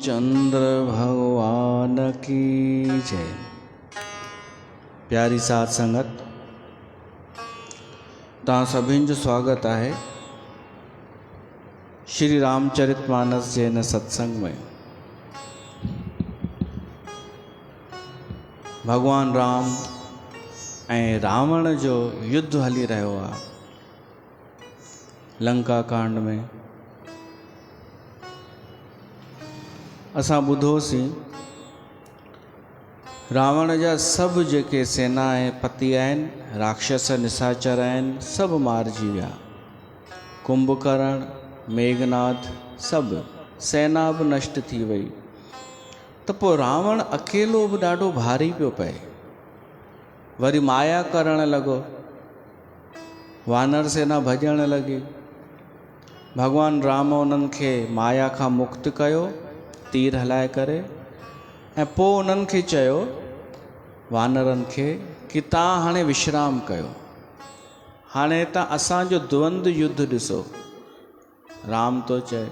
चंद्र भगवान की जय। प्यारी साथ संगत, तव्हां सभिनि जो स्वागत है श्री रामचरितमानस जे इन सत्संग में। भगवान राम ऐं रावण जो युद्ध हली रहियो आहे लंका कांड में। असां ॿुधोसीं रावण जा सभु जेके सेना ऐं पति आहिनि, राक्षस निशाचर आहिनि, सभु मारिजी विया। कुंभकर्ण, मेघनाथ, सभु सेना बि नष्ट थी वई। त पोइ रावण अकेलो बि ॾाढो भारी पियो पए। वरी माया करणु लॻो, वानर सेना भॼणु लॻी। भगवान राम उन्हनि खे माया खां मुक्त कयो तीर हलाए करे, ऐं पोइ उन्हनि खे चयो वानरनि खे कि तव्हां हाणे विश्राम कयो, हाणे तव्हां असांजो द्वंद्व युद्ध ॾिसो। राम तो चए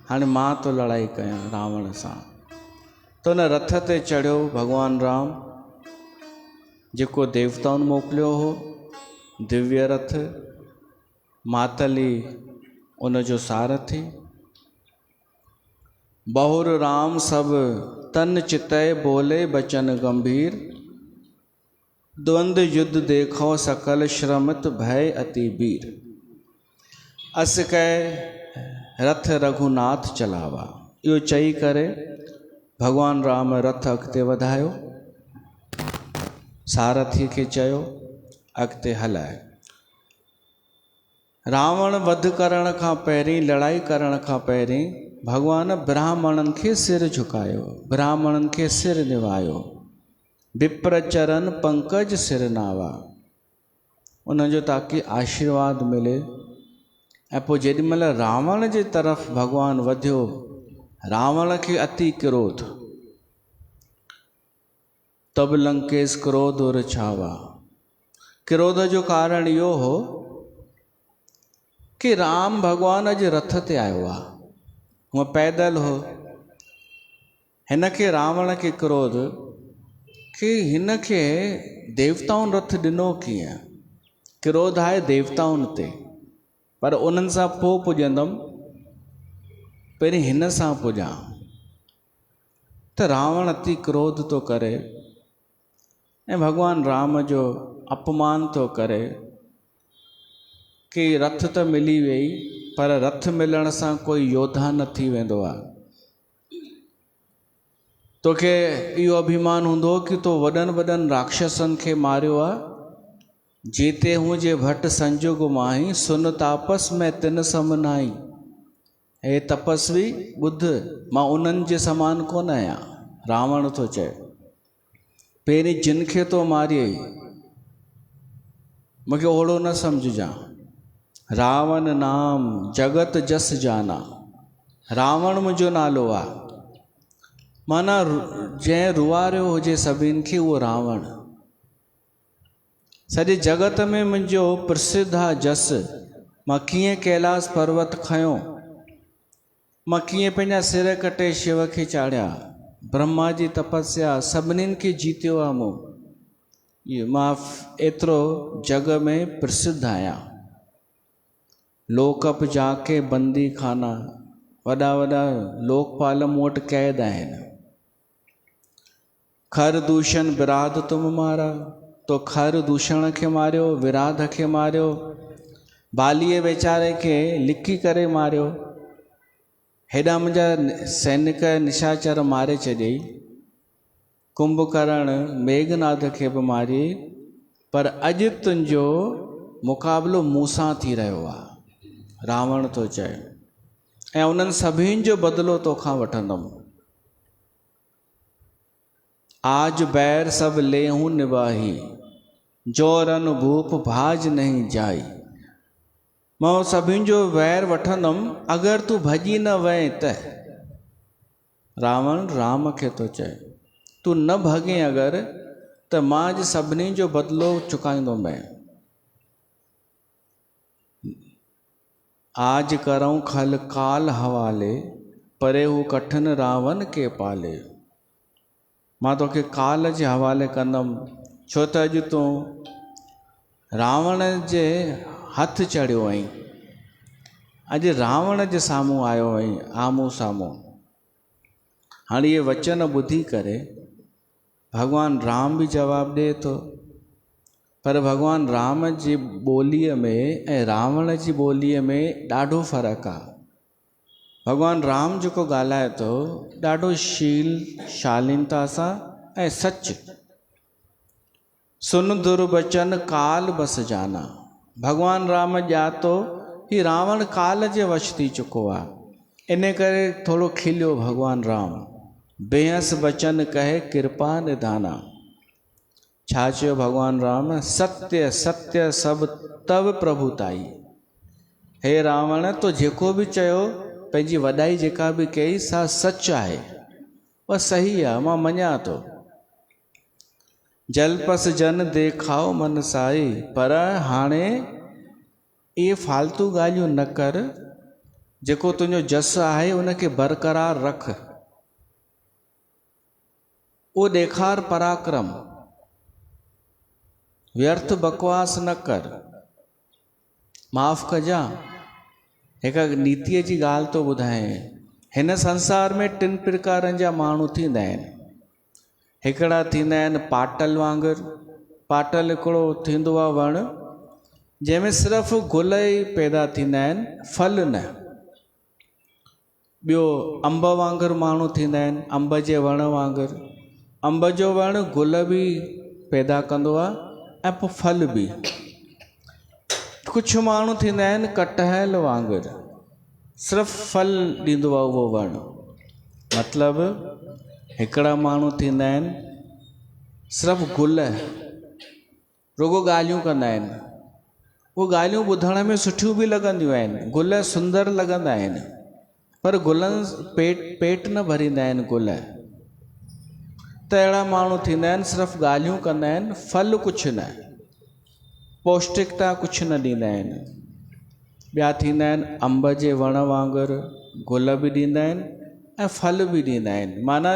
हाणे मां तो लड़ाई कयां रावण सां। त हुन रथ ते चढ़ियो भगवान राम, जेको देवताउनि मोकिलियो हो, दिव्य रथ, मातली उनजो सारथी। बहुर राम सब तन चितय बोले बचन गंभीर, द्वंद्व युद्ध देखो सकल श्रमित भय अति वीर। अस कह रथ रघुनाथ चलावा। इहो चई करे भगवान राम रथ अॻिते वधायो, सारथी खे चयो अॻिते हलाए। रावण वध करण खां पहिरीं, लड़ाई करण खां पहिरीं भगवान ब्राह्मणनि खे सिर झुकायो, ब्राह्मणनि खे सिर निवायो। विप्र चरण पंकज सिर नावा, उनजो ताकि आशीर्वाद मिले। ऐं पोइ जेॾी महिल रावण जे तरफ़ भगवान वधियो, रावण खे अति क्रोध, तब लंकेश क्रोध और छावा। क्रोध जो कारण इहो हो कि राम भगवान अॼु रथ ते आयो आहे, हूअं पैदल हो। हिन खे रावण खे क्रोध कि हिन खे देवताउनि रथ ॾिनो कीअं। क्रोध आहे देवताउनि ते, पर उन्हनि सां पोइ पुॼंदमि, पहिरीं हिन सां पुॼां। त रावण अति क्रोध तो करे ऐं भगवान राम जो अपमान तो करे कि रथ त मिली वई, पर रथ मिलण सां कोई योद्धा न थी वेंदो आहे। तोखे इहो अभिमान हूंदो कि तो वॾनि वॾनि राक्षसनि खे मारियो आहे। जीते हूं जे भट संजुग माही, सुन तापस में तिन सम नाई। हे तपस्वी ॿुध, मां उन्हनि जे समान कोन आहियां। रावण थो चए पहिरीं जिन खे तो मारियई, मूंखे ओड़ो न सम्झजां। रावण नाम जगत जस जाना, रावण मुंहिंजो नालो आहे। माना जंहिं रुआरियो हुजे सभिनि खे उहो रावण। सॼे जगत में मुंहिंजो प्रसिद्ध आहे जस। मां कीअं कैलाश पर्वत खयो, मां कीअं पंहिंजा सिर कटे शिव खे चाढ़िया, ब्रह्मा जी तपस्या सभिनीनि खे जीतियो आहे मूं। मां एतिरो जग में प्रसिद्ध आहियां। लोकप जाके बंदी खाना, वॾा वॾा लोकपाल मूं वटि क़ैद आहिनि। खर दूषण विराध तुम मारा, तो खर दूषण खे मारियो, विराध खे मारियो, बालीअ वेचारे खे लिकी करे मारियो। हेॾा मुंहिंजा सैनिक निशाचर मारे चॾई। कुंभकर्ण मेघनाथ खे बि मारी, पर अॼु तुंहिंजो मुक़ाबिलो मूंसां थी रहियो आहे, रावण तो चए। ऐं उन्हनि सभिनि जो बदिलो तोखां वठंदुमि। आज बैर सब लेहूं निभाही, जोरन भूप भाज नहीं जाई। मां सभिनि जो वैर वठंदुमि अगरि तूं भॼी न वएं त। रावण राम खे तो चए तूं न भॻे अगरि त मां अॼु सभिनी जो बदिलो चुकाईंदुमि। आज करऊं खल काल हवाले, परे हू कठिन रावण के पाले। मां तोखे काल जे हवाले कंदमि, छो त अॼु तूं रावण जे हथ चढ़ियो आहीं, अॼु रावण जे साम्हूं आयो आहीं, आम्हूं साम्हूं। हाणे इहे वचन ॿुधी करे भॻवान राम बि जवाबु ॾिए थो, पर भॻवान राम जी ॿोलीअ में ऐं रावण जी ॿोलीअ में ॾाढो फ़र्क़ु आहे। भॻवान राम जेको ॻाल्हाए थो ॾाढो शील शालीनता सां ऐं सच। सुन दुर्बचन काल बस जाना। भॻवान राम ॼातो ही रावण काल जे वश थी चुको आहे, इन करे थोरो खिलियो भॻवान राम। बेहस बचन कहे कृपा निधाना। छा चयो भॻवान राम? सत्य सत्य सब तव प्रभुताई। हे रावण, तो जेको बि चयो, पंहिंजी वॾाई जेका बि कई सा सच आहे, उहा सही आहे, मां मञा थो। जलपस जन देखाओ मन साई। पर हाणे इहे फालतू ॻाल्हियूं न कर, जेको तुंहिंजो जस आहे उनखे बरक़रार रख, उहो ॾेखार पराक्रम, व्यर्थ बकवास न कर। माफ़ कजां, हिकु नीतीअ जी ॻाल्हि थो ॿुधायां। हिन संसार में 3 प्रकारनि जा माण्हू थींदा आहिनि। हिकिड़ा थींदा आहिनि पाटल वांगुरु। पाटल हिकिड़ो थींदो आहे वण जंहिंमें सिर्फ़ु गुल ई पैदा थींदा आहिनि, फल न। ॿियो अंब वांगुरु माण्हू थींदा आहिनि, अंब जे वण वांगुरु। अंब जो वण गुल बि पैदा कंदो आहे ऐं पोइ फल बि। कुझु माण्हू थींदा आहिनि कटहल वांगुरु, सिर्फ़ु फल ॾींदो आहे उहो वण। मतिलबु हिकिड़ा माण्हू थींदा आहिनि सिर्फ़ु गुल, रुगो ॻाल्हियूं कंदा आहिनि। उहे ॻाल्हियूं ॿुधण में सुठियूं बि लॻंदियूं आहिनि, गुल सुंदर लॻंदा आहिनि, पर गुलनि पेट न भरींदा आहिनि गुल। त अहिड़ा माण्हू थींदा आहिनि सिर्फ़ु ॻाल्हियूं कंदा आहिनि, फल कुझु न, पौष्टिकता कुझु न ॾींदा आहिनि। ॿिया थींदा आहिनि अंब जे वण वांगुरु, गुल बि ॾींदा आहिनि ऐं फल बि ॾींदा आहिनि, माना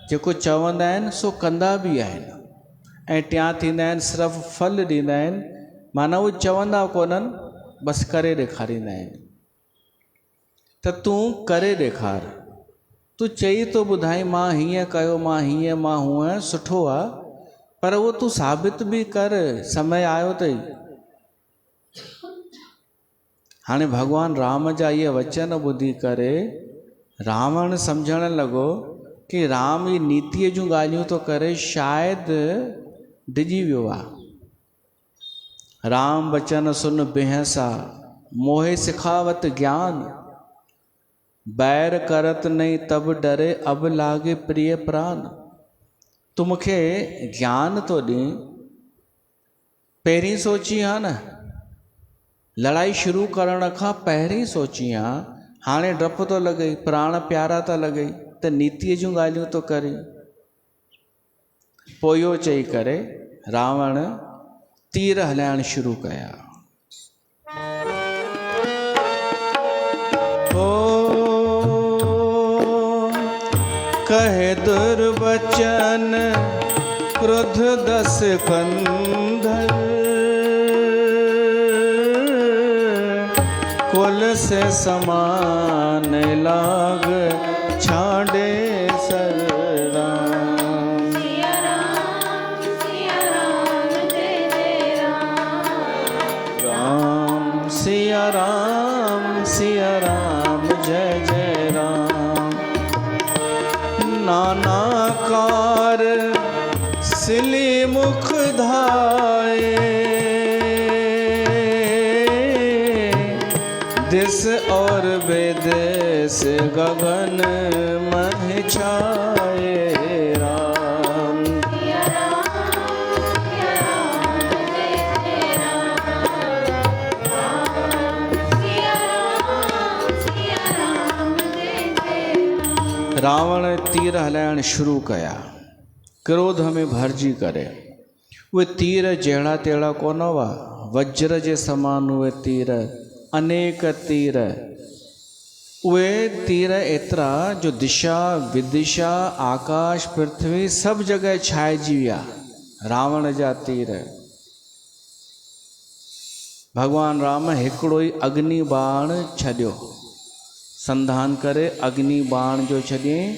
जेको चवंदा आहिनि सो कंदा बि आहिनि। ऐं टियां थींदा आहिनि सिर्फ़ु फल ॾींदा आहिनि, माना उहे चवंदा कोन्हनि, बसि करे ॾेखारींदा आहिनि। त तूं करे ॾेखार, तूं चई तो ॿुधाई मां हीअं कयो, मां हीअं, मां हूअं, सुठो आहे, पर उहो तूं साबित बि कर, समय आयो अथई। हाणे भॻवान राम जा इहे वचन ॿुधी करे रावण सम्झण लॻो कि राम ई नीतीअ जूं ॻाल्हियूं थो करे, शायदि डिॼी वियो आहे। राम बचन सुन बेहसा, मोहे सिखावत ज्ञान। बैर करत नहीं तब डरे, अब लागे प्रिय प्राण। तूं मूंखे ज्ञान थो ॾे, पहिरीं सोची हा न, लड़ाई शुरू करण खां पहिरीं सोची हा, हाणे डपु थो लॻई, प्राण प्यारा था लॻई, त नीतीअ जूं ॻाल्हियूं थो करे। पोइ इहो चई करे रावण तीर हलाइण शुरू कया। कहे दुर्बचन क्रोध 10 कंधर, कुल से समान लाग छाड़े सर राम। सिया राम जय जय राम। राम सिया राम जय जय राम। नाना कार सिली मुख धाये, दिस और विदेश गगन मह छाए राम। रावण तीर हलाइण शुरू कया, क्रोध में भरिजी करे। उहे तीर जहिड़ा तहिड़ा कोन हुआ, वज्र जे समान उहे तीर, अनेक तीर उहे तीर एतिरा जो दिशा विदिशा आकाश पृथ्वी सभु जॻह छाइजी विया। रावण जा तीर। भगवान राम हिकिड़ो ई अग्नि बाण छॾियो, संधान करे अग्नि बाण जो छॾियईं।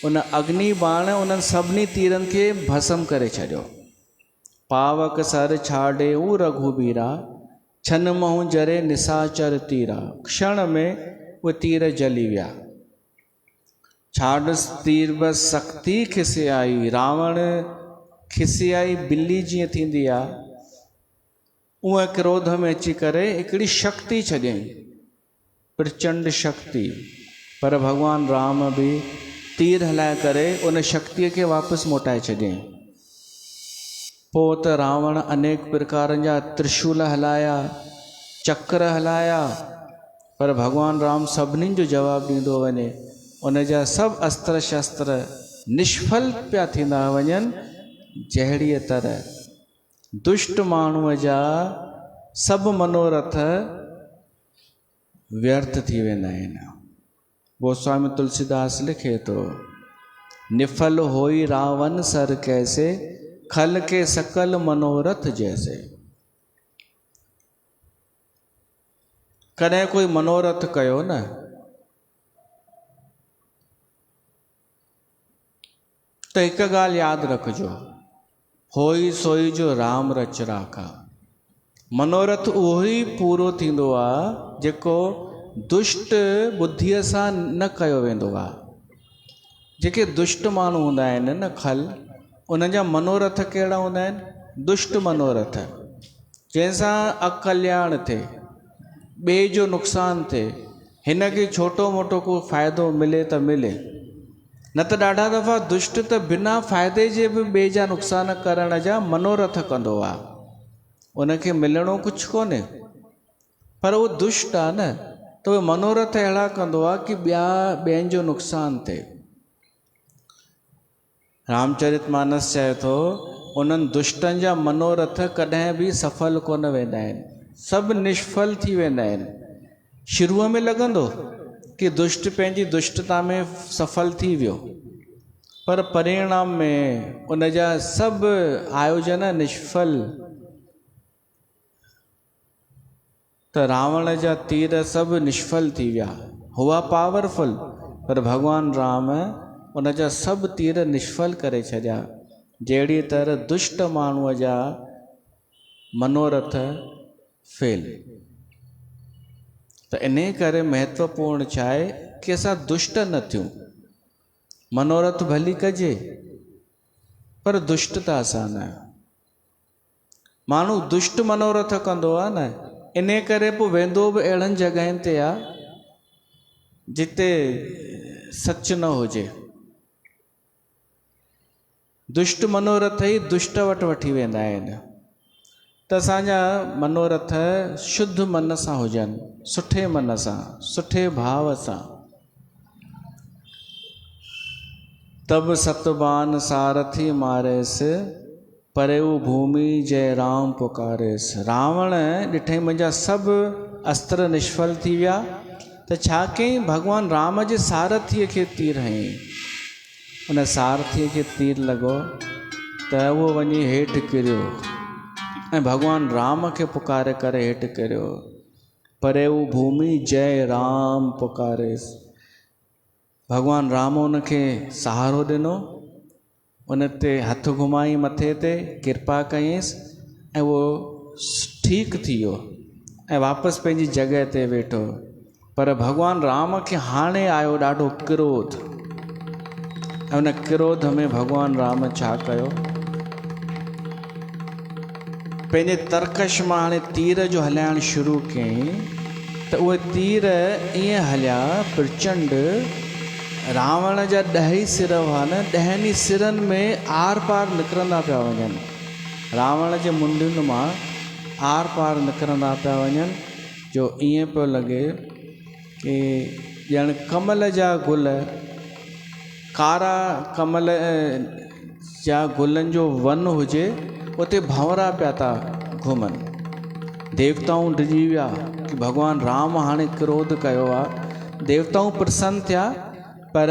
उन अग्नि बाण उन्हनि सभिनी तीरनि खे भस्म करे छॾियो। पावक सर छाड़े ऊ रघुबीरा, छन महू जरे निसाचर तीरा। क्षण में उहे तीर जली विया। छाडस तीर बस शक्ति खिसियाई। रावण खिसियाई बिल्ली जीअं थींदी आहे, उहा क्रोध में अची करे हिकिड़ी शक्ति छॾियईं, प्रचंड शक्ति। पर भगवान राम बि तीर हलाए करे उन शक्तिअ खे वापसि मोटाए छॾियईं। पोइ त रावण अनेक प्रकारनि जा त्रिशूल हलाया, चक्र हलाया, पर भगवान राम सभिनीनि जो जवाबु ॾींदो वञे। उन जा सभु अस्त्र शस्त्र निष्फल पिया थींदा वञनि। जहिड़ीअ तरह दुष्ट माण्हूअ जा सभु मनोरथ व्यर्थ थी वेंदा आहिनि। गोस्वामी तुलसीदास लिखे थो, निफल होई रावण सर कैसे, खल के सकल मनोरथ जैसे। कॾहिं कोई मनोरथ कयो न, त हिकु ॻाल्हि यादि रखिजो, होई सोई जो राम रच राखा। मनोरथ उहो ई पूरो थींदो आहे जेको दुष्ट बुद्धीअ सां न कयो वेंदो आहे। जेके दुष्ट माण्हू हूंदा आहिनि न खल, उन जा मनोरथ कहिड़ा हूंदा आहिनि? दुष्ट मनोरथ, जंहिंसां अकल्याण थिए, ॿिए जो नुक़सानु थिए, हिन खे छोटो मोटो को फ़ाइदो मिले त मिले, न त ॾाढा दफ़ा दुष्ट त बिना फ़ाइदे जे बि ॿिए जा नुक़सान करण जा मनोरथ कंदो आहे। उनखे मिलणो कुझु कोन्हे, पर उहो दुष्ट आहे न, त उहो मनोरथ अहिड़ा कंदो आहे कि ॿियनि जो नुक़सानु थिए। रामचरितमानस चए थो, उन्हनि दुष्टनि जा मनोरथ कॾहिं बि सफल कोन वेंदा आहिनि, सभु निष्फल थी वेंदा आहिनि। शुरूअ में लॻंदो कि दुष्ट पंहिंजी दुष्टता में सफल थी वियो, पर परिणाम में उन जा सभु आयोजन निष्फल। त रावण जा तीर सभु निष्फल थी विया। हुआ पावरफुल, पर भगवान राम उन जा सभु तीर निष्फल करे छॾिया। जहिड़ी तरह दुष्ट माण्हूअ जा मनोरथ फेल। त इन करे महत्वपूर्ण छा आहे कि असां दुष्ट न थियूं। मनोरथ भली कजे, पर दुष्टता असां न। माण्हू दुष्ट मनोरथ कंदो आहे न, इन करे पोइ वेंदो बि अहिड़नि जॻहियुनि ते आहे जिते सच न हुजे। दुष्ट मनोरथ ई दुष्ट वटि वठी वेंदा आहिनि। त असांजा मनोरथ शुद्ध मन सां हुजनि, सुठे मन सां, सुठे भाव सां। तब सतबान सारथी मारेसि, परेऊ भूमि जय राम पुकारेसि। रावण ॾिठई मुंहिंजा सभु अस्त्र निष्फल थी विया, त छा कयईं? भगवान राम जे सारथीअ खे तीर हयईं। उन सारथीअ खे तीर लॻो त उहो वञी हेठि किरियो ऐं भगवान राम खे पुकारे करे हेठि किरियो। परेऊ भूमि जय राम पुकारेसि। भगवान राम उनखे सहारो ॾिनो, उन ते हथु घुमाई मथे ते, कृपा कयईंसि ऐं उहो ठीकु थी वियो ऐं वापसि पंहिंजी जॻह ते वेठो। पर भगवान राम खे हाणे आयो ॾाढो क्रोध, ऐं उन क्रोध में भगवान राम छा कयो? पंहिंजे तर्कश मां हाणे तीर जो हलाइणु शुरू कयईं। त उहे तीर ईअं हलिया प्रचंड, रावण जा 10 सिर हुआ न, 10 सिरनि में आर पार निकिरंदा पिया वञनि। रावण जे मुंडियुनि मां आर पार निकिरंदा पिया वञनि, जो ईअं पियो लॻे कि ॼण कमल जा गुल, कारा कमल जा गुलनि जो वन हुजे, उते भंवरा पिया था घुमनि। देवताऊं डिॼी विया कि भगवान राम हाणे क्रोध कयो आहे, देवताऊं प्रसन्न थिया, पर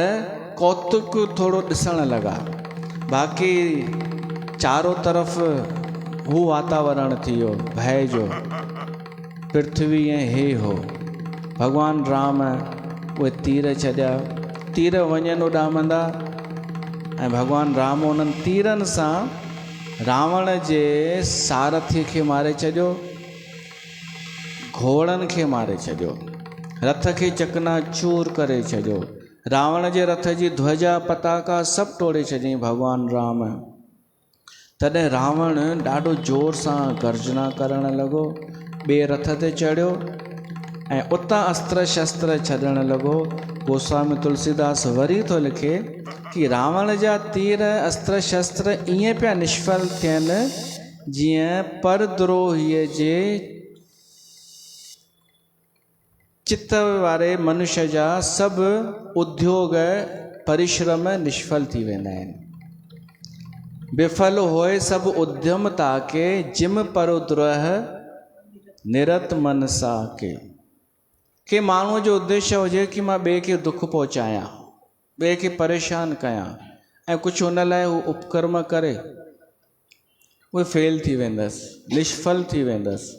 कौतुक थोड़ो ॾिसण लॻा। बाक़ी चारों तरफ़ हू वातावरण थी वियो भय जो, पृथ्वी ऐं हे हो। भगवान राम उहे तीर छॾिया, तीर वञनि उॾामंदा, ऐं भगवान राम उन्हनि तीरनि सां रावण जे सारथी खे मारे छॾियो, घोड़नि खे मारे छॾियो, रथ खे चकनाचूर करे छॾियो, रावण जे रथ जी ध्वजा पताका सभु तोड़े छॾियईं भगवान राम। तॾहिं रावण ॾाढो ज़ोर सां गर्जना करण लॻो, ॿिए रथ ते चढ़ियो ऐं उतां अस्त्र शस्त्र छॾण लॻो। गोस्वामी तुलसीदास वरी थो लिखे कि रावण जा तीर अस्त्र शस्त्र ईअं पिया निष्फल थियनि जीअं परद्रोहीअ जे चित्त वारे मनुष्य जा सभु उद्योग परिश्रम निष्फल थी वेंदा आहिनि। विफल होए सब उद्यम ताके, जिम परोद्रोह निरत मन साके। के माण्हूअ जो उद्देश्य हुजे कि मां ॿिए खे दुख पहुचायां, ॿिए खे परेशान कयां ऐं कुझु हुन लाइ हू उपकर्म करे, उहे फेल थी वेंदसि, निष्फल थी वेंदसि।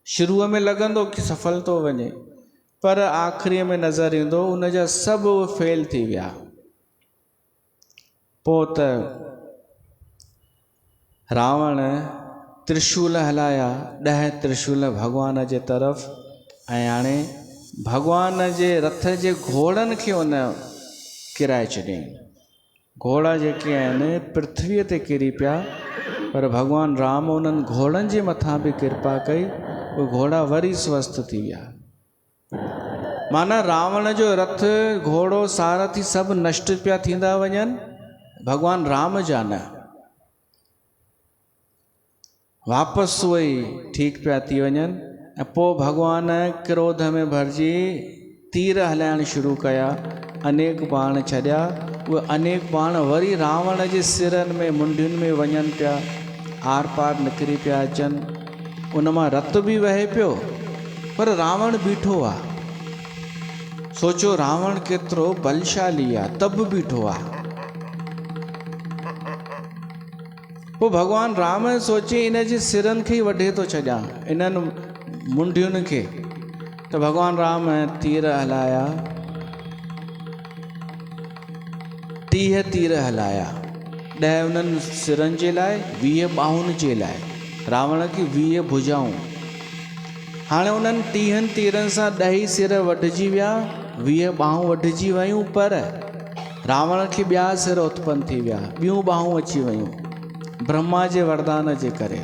शुरूअ में लॻंदो कि सफल थो वञे, पर आख़िरीअ में नज़र ईंदो उन जा सभु फेल थी विया। पोइ त रावण त्रिशूल हलाया, 10 त्रिशूल भगवान जे तरफ़, ऐं हाणे भगवान जे रथ जे घोड़नि खे उन किराए छॾियईं। घोड़ा जेके आहिनि पृथ्वीअ ते किरी पिया, पर भगवान राम उन्हनि घोड़नि जे मथां बि कृपा कई, उहे घोड़ा वरी स्वस्थ थी विया। माना रावण जो रथ घोड़ो सारथी सभु नष्ट पिया थींदा वञनि, भगवान राम जा न, वापसि उहे ठीकु पिया थी वञनि। ऐं पोइ भगवान क्रोध में भरिजी तीर हलाइण शुरू कया, अनेक बाण छॾिया, उहे अनेक बाण वरी रावण जे सिरनि में मुंडियुनि में वञनि पिया, आर पार निकिरी पिया अचनि। उन मां रतु बि वहे पियो, पर रावण बीठो आहे। सोचो रावण केतिरो बलशाली आहे, तब बीठो आहे। पोइ भगवान राम सोचे इन जे सिरनि खे ई वढे थो छॾियां, इन्हनि मुंडियुनि खे। त भगवान राम तीर हलाया, 30 तीर हलाया, 10 उन्हनि सिरनि जे लाइ, 20 ॿाहुनि जे लाइ, रावण खे 20 भुजाऊं। हाणे उन्हनि 30 तीरनि सां 10 सिर वढिजी विया, 20 ॿाहूं वढिजी वियूं, पर रावण खे ॿिया सिर उत्पन्न थी विया, ॿियूं ॿाहूं अची वियूं ब्रह्मा जे वरदान जे करे।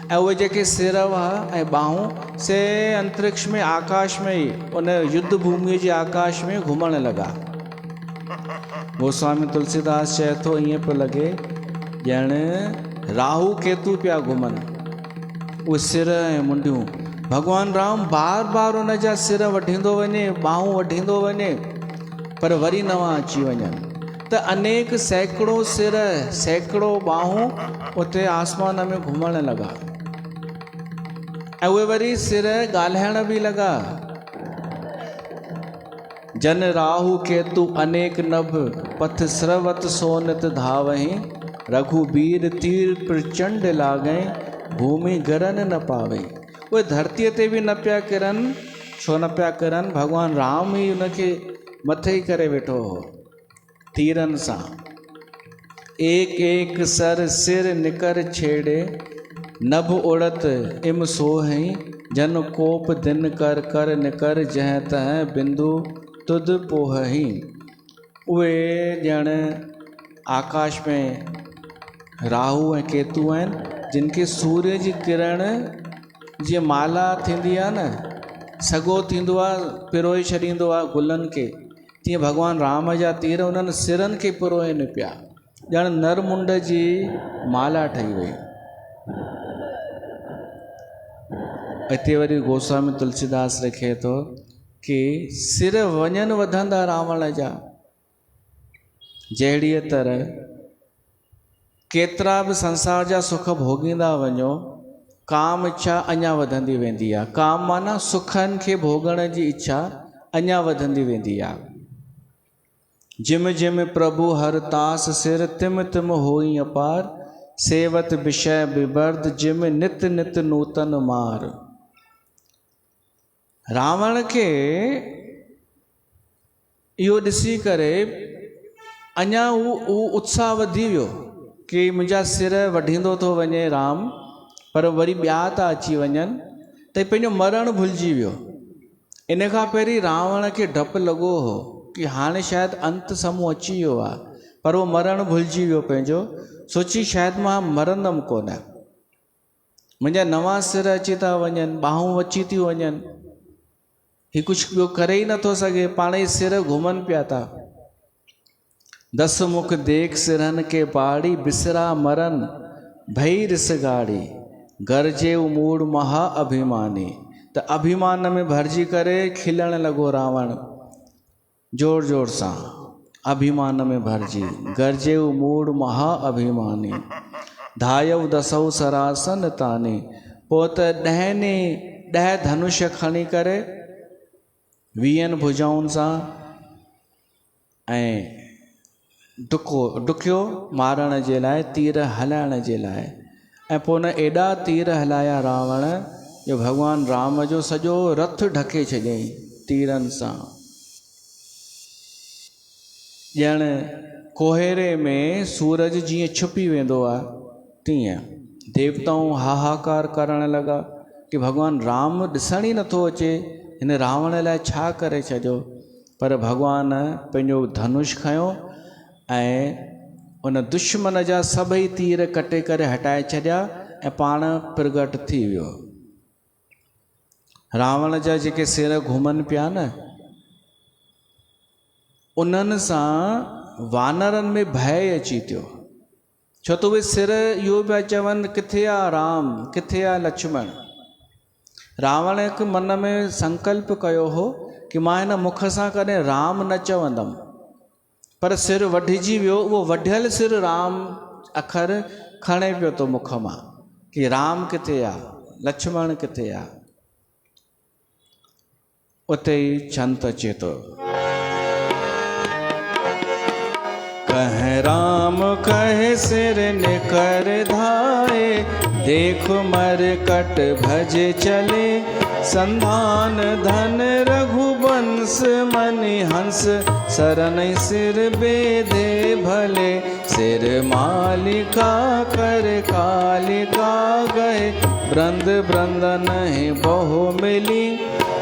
ऐं उहे जेके सिर हुआ ऐं ॿाहूं से अंतरिक्ष में, आकाश में ई, उन युद्ध भूमिअ जे आकाश में घुमण लॻा। गोस्वामी तुलसीदास चए थो ईअं पियो लॻे ॼण राहु केतु पिया घुमनि, उहे सिर ऐं मुंडियूं। भगवान राम बार बार उन जा सिर वढींदो वञे, ॿाहूं वढींदो वञे, पर वरी नवां अची वञनि। त अनेक सैकड़ों सिर, सैकड़ों ॿाहूं उते आसमान में घुमण लॻा, ऐं उहे वरी सिर ॻाल्हाइण बि लॻा। जन राहु केतु अनेक नभ, पथ स्रवत सोनित धावहीं, रघुबीर तीर प्रचंड लागई, भूमि गरन न पावई। उहे धरतीअ ते बि न पिया किरनि, छो न पिया किरनि? भगवान राम ई उनखे मथे ई करे वेठो हो तीरनि सां। एक एक सर सिर निकर छेड़े, नभ उड़त इम सोहई, जन कोप दिन कर कर निकर, जह तह बिंदु तुद पोहही। उहे ॼण आकाश में राहु ऐं केतु आहिनि, जिनखे सूर्य जी किरण जीअं माला थींदी आहे न, सॻो थींदो आहे, पिरोए छॾींदो आहे गुलनि खे, तीअं भगवान राम जा तीर उन्हनि सिरनि खे पिरोइनि पिया, ॼण नरमुंड जी माला ठही वई। हिते वरी गोस्वामी तुलसीदास लिखे थो कि सिर वञनि वधंदा रावण जा, जहिड़ीअ तरह केतिरा बि संसार जा सुख भोगींदा वञो, काम इच्छा अञा वधंदी वेंदी आहे। काम माना सुखनि खे भोगण जी इच्छा अञा वधंदी वेंदी आहे। जिम जिम प्रभु हर तास सिर तिम तिम होई अपार, सेवत विषय विवर्ध जिम नित नित नूतन मार। रावण के इहो ॾिसी करे अञा उहो उत्साह वधी वियो कि मुंहिंजा सिर वढींदो थो वञे राम, पर वरी ॿिया था अची वञनि त पंहिंजो मरण भुलिजी वियो। इन खां पहिरीं रावण खे डपु लॻो हो कि हाणे शायदि अंत समूह अची वियो आहे, पर उहो मरण भुलिजी वियो पंहिंजो, सोची शायदि मां मरंदमि कोन, मुंहिंजा नवां सिर अची था वञनि, ॿाहूं अची थियूं वञनि, ही कुझु ॿियो करे ई नथो सघे, पाण ई सिर घुमनि पिया था। दस मुख देख सिरन के पाड़ी, बिसरा मरन भई रिस गाड़ी, गरजे मूड महा अभिमानी। त अभिमान में भरजी करे खिलण लॻो रावण जोर जोर सां, अभिमान में भरजी, गरजे मूड महा अभिमानी, धायव दसौ सरासन तानी। पोइ त 10 धनुष खणी करे 20 भुजाउनि सां ऐं डुकियो मारण जे लाइ, तीर हलाइण जे लाइ। ऐं पोइ न एॾा तीर हलाया रावण जो भॻवान राम जो सॼो रथ ढके छॾियईं तीरनि सां। ॼण कोहेरे में सूरज जीअं छुपी वेंदो आहे तीअं देवताऊं हाहाकार करण लॻा कि भॻवान राम ॾिसण ई नथो अचे, हिन रावण लाइ छा करे छॾियो। पर भॻवान पंहिंजो धनुष खयो ऐं उन दुश्मन जा सभई तीर कटे करे हटाए छॾिया ऐं पाण प्रगट थी वियो। रावण जा जेके सिर घुमनि पिया न, उन्हनि सां वानरनि में भय अची थियो, छो त उहे सिर इहो पिया चवनि किथे आहे राम, किथे आहे लक्ष्मण। रावण हिकु मन में संकल्प कयो हो कि मां हिन मुख सां कॾहिं राम न चवंदमि, पर सिर वढिजी वियो, उहो वढियल सिर राम अखर खणे पियो थो मुख मां कि राम किथे आहे, लक्ष्मण किथे आहे। उते ई छंत अचे थो, कहे राम कहे सिर निकर धाए, देख मर कट भज चले, संधान धन रघुवंश मनि हंस, सरन सिर बेधे भले, सिर मालिका कर कालिका गए, ब्रंद ब्रंदन बहु मिली,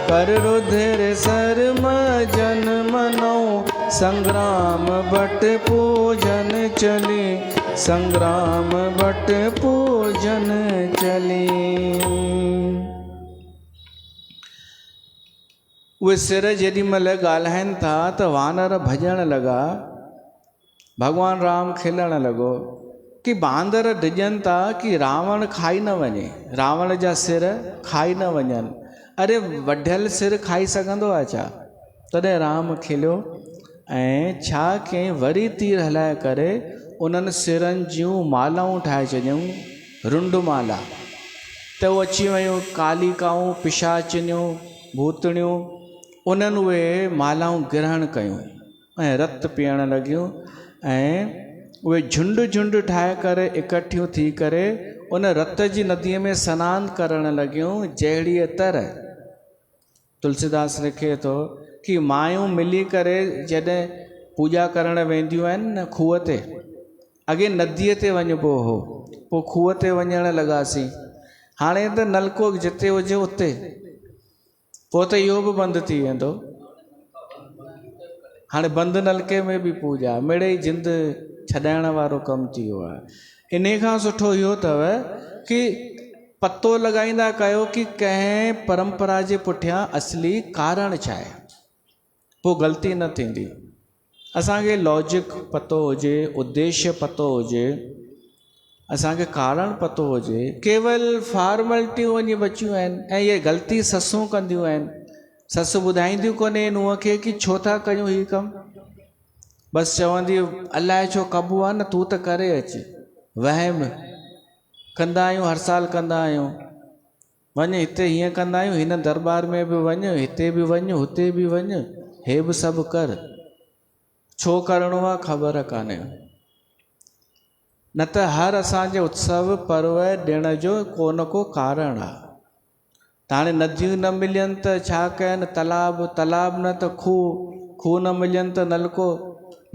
कर रुधिर शर्म जन मनो, संग्राम बट पूजन चली, संग्राम बट पूजन चली। उहे सिर जेॾी महिल ॻाल्हाइनि था त वानर भॼण लॻा, भॻवान राम खिलण लॻो कि बांदर डिॼनि था कि रावण खाई न वञे, रावण जा सिर खाई न वञनि। अरे वढियल सिर खाई सघंदो आहे छा? तॾहिं राम खिलियो ऐं छा कयईं, वरी तीर हलाए करे उन्हनि सिरनि जूं मालाऊं ठाहे छॾियऊं, रुंड माला। त उहे अची वियूं कालिकाऊं, पिशाचिनियूं, भूतणियूं, उन्हनि उहे मालाऊं ग्रहण कयूं ऐं रत पीअण लॻियूं ऐं उहे झुंड झुंड ठाहे करे इकठियूं थी करे उन रत जी नदीअ में सनानु करण लॻियूं। जहिड़ीअ तरह तुलसीदास लिखे थो कि मायूं मिली करे जॾहिं पूॼा करण वेंदियूं आहिनि न खूह ते, अॻे नदीअ ते वञिबो हो, पोइ खूह ते वञण लॻासीं, हाणे त नलको जिते हुजे उते, पोइ त इहो बि बंदि थी वेंदो, हाणे बंदि नलके में बि पूॼा, मिड़ई जिंद छॾाइण वारो कमु थी वियो आहे। इन खां सुठो इहो अथव कि पतो लॻाईंदा कयो कि कंहिं परंपरा जे पुठियां असली कारण छा आहे, पोइ ग़लती न थींदी। असांखे लॉजिक पतो हुजे, उद्देश्य पतो हुजे, असांखे कारण पतो हुजे, केवल फॉर्मेलिटियूं वञी बचियूं आहिनि। ऐं इहे ग़लती ससूं कंदियूं आहिनि, ससु ॿुधाईंदियूं कोन्हे नुंहं खे कि छो था कयूं हीउ कमु, बसि चवंदी अलाए छो कबो आहे न, तूं त करे अचु, वहम कंदा आहियूं, हर साल कंदा आहियूं। वञ हिते हीअं कंदा आहियूं, हिन दरबार में बि वञ, हिते बि वञ, हुते बि वञ, हे बि सभु कर। छो करिणो आहे ख़बर कान्हे। न त हर असांजे उत्सव पर्व ॾिण जो को न को कारण आहे। त हाणे नदियूं न मिलनि त छा कयनि, तालाब न त खूह न मिलनि त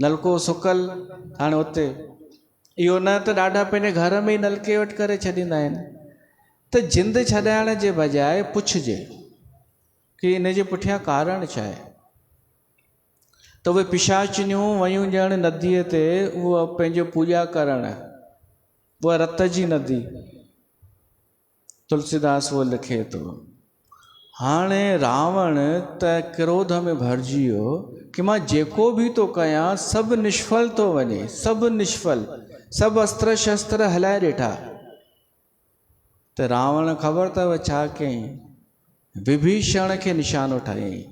नलको सुकल। हाणे उते इहो न त ॾाढा पंहिंजे घर में ई नलके वटि करे छॾींदा आहिनि। त जिंद छॾाइण जे बजाए पुछिजे कि इन जे पुठियां कारण छा आहे। त उहे पिशाचिनियूं वयूं ॼण नदीअ ते, उहा पंहिंजो पूॼा करण, उहा रत जी नदी। तुलसीदास उहो लिखे थो। हाणे रावण त क्रोध में भरिजी वियो कि मां जेको बि थो कयां सभु निष्फल थो वञे, सभु निष्फल, सभु अस्त्र शस्त्र हलाए ॾिठा। त रावण ख़बर अथव छा कयईं, विभीषण खे निशानो ठाहियईं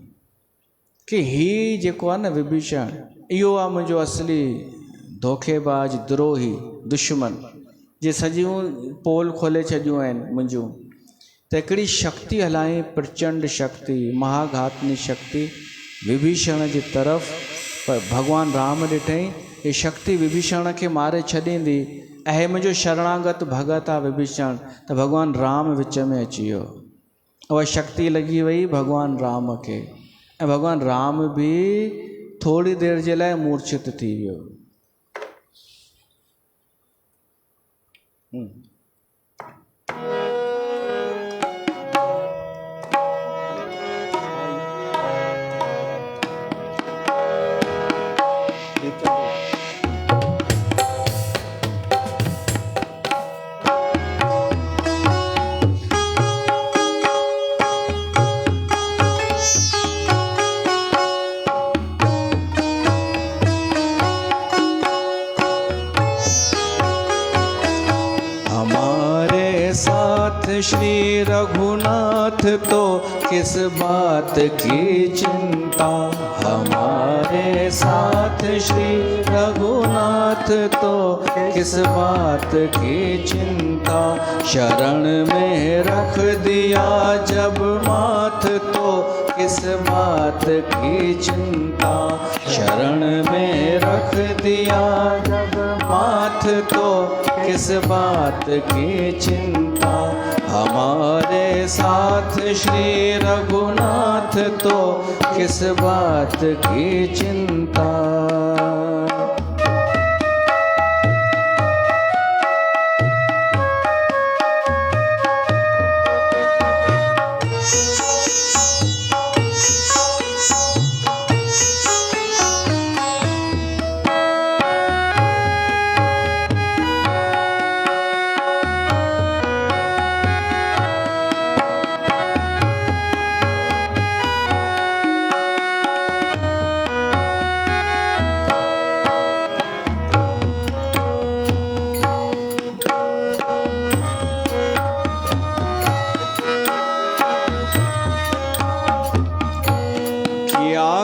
कि हीउ जेको आहे न विभीषण, इहो आहे मुंहिंजो असली धोखेबाज, द्रोही, दुश्मन, जे सॼियूं पोल खोले छॾियूं आहिनि मुंहिंजूं। त हिकिड़ी शक्ति हलाई, प्रचंड शक्ति, महाघातनी शक्ति विभीषण जी तरफ़। पर भगवान राम ॾिठई ये शक्ति विभीषण खे मारे छॾींदी, ऐं हे मुंहिंजो शरणागत भगत आहे विभीषण। त भगवान राम विच में अची वियो, उहा शक्ति लॻी वई भगवान राम खे, ऐं भगवान राम बि थोड़ी देर जे लाइ मूर्छित थी वियो। श्री रघुनाथ तो किस बात की चिंता, हमारे साथ श्री रघुनाथ तो किस बात की चिंता। शरण में रख दिया जब माथ तो किस बात की चिंता। शरण में रख दिया जब माथ तो किस बात की चिंता। हमारे साथ श्री रघुनाथ तो किस बात की चिंता।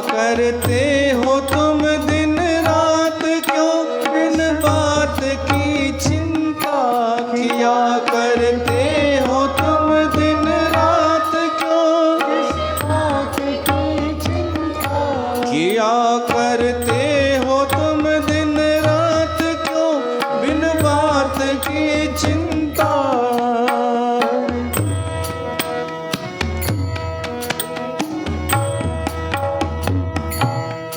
करते हो तुम दिन रात क्यों बिन बात की चिंता। किया करते हो तुम दिन रात क्यों बिन बात की चिंता। किया करते हो तुम दिन रात क्यों बिन बात की चिंता।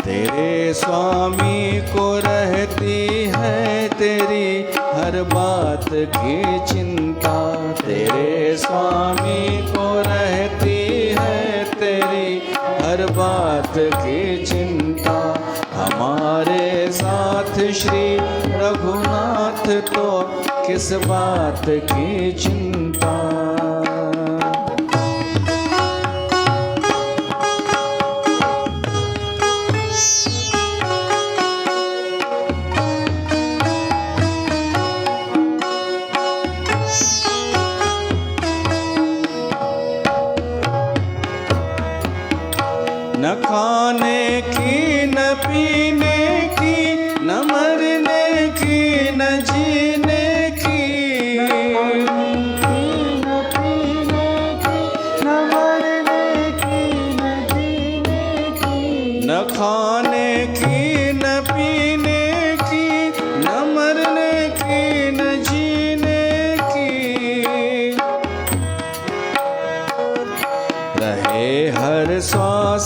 तेरे स्वामी को रहती है तेरी हर बात की चिंता। तेरे स्वामी को रहती है तेरी हर बात की चिंता। हमारे साथ श्री रघुनाथ तो किस बात की चिंता। न खाने की न पीने की न मरने की न जीने की। न पीने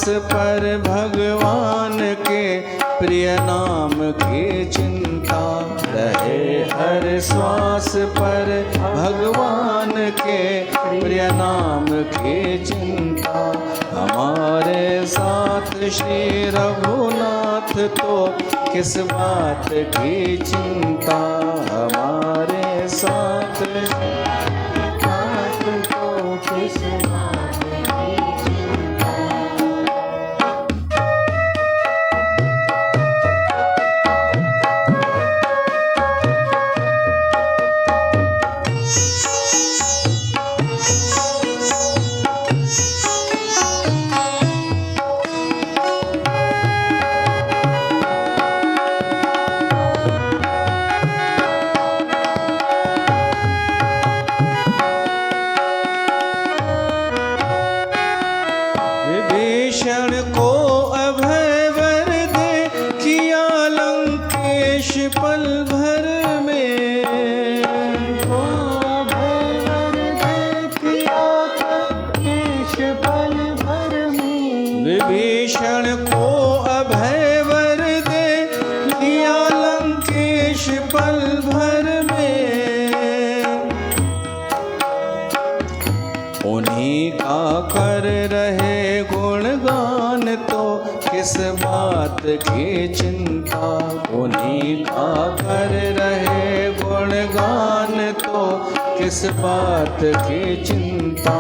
पर भगवान के प्रिय नाम की चिंता रहे। हर श्वास पर भगवान के प्रिय नाम की चिंता। हमारे साथ श्री रघुनाथ तो किस बात की चिंता। हमारे साथ तो किस बात की चिंता। विभीषण को अभय वर दे किया लंकेश पल भर में। को अभय वर दे किया लंकेश पल भर में। विभीषण को अभय वर दे किया लंकेश पल भर में। उन्हीं का कर रहे गुणगान तो किस बात की चिंता। उन्हीं का कर रहे गुणगान तो किस बात की चिंता।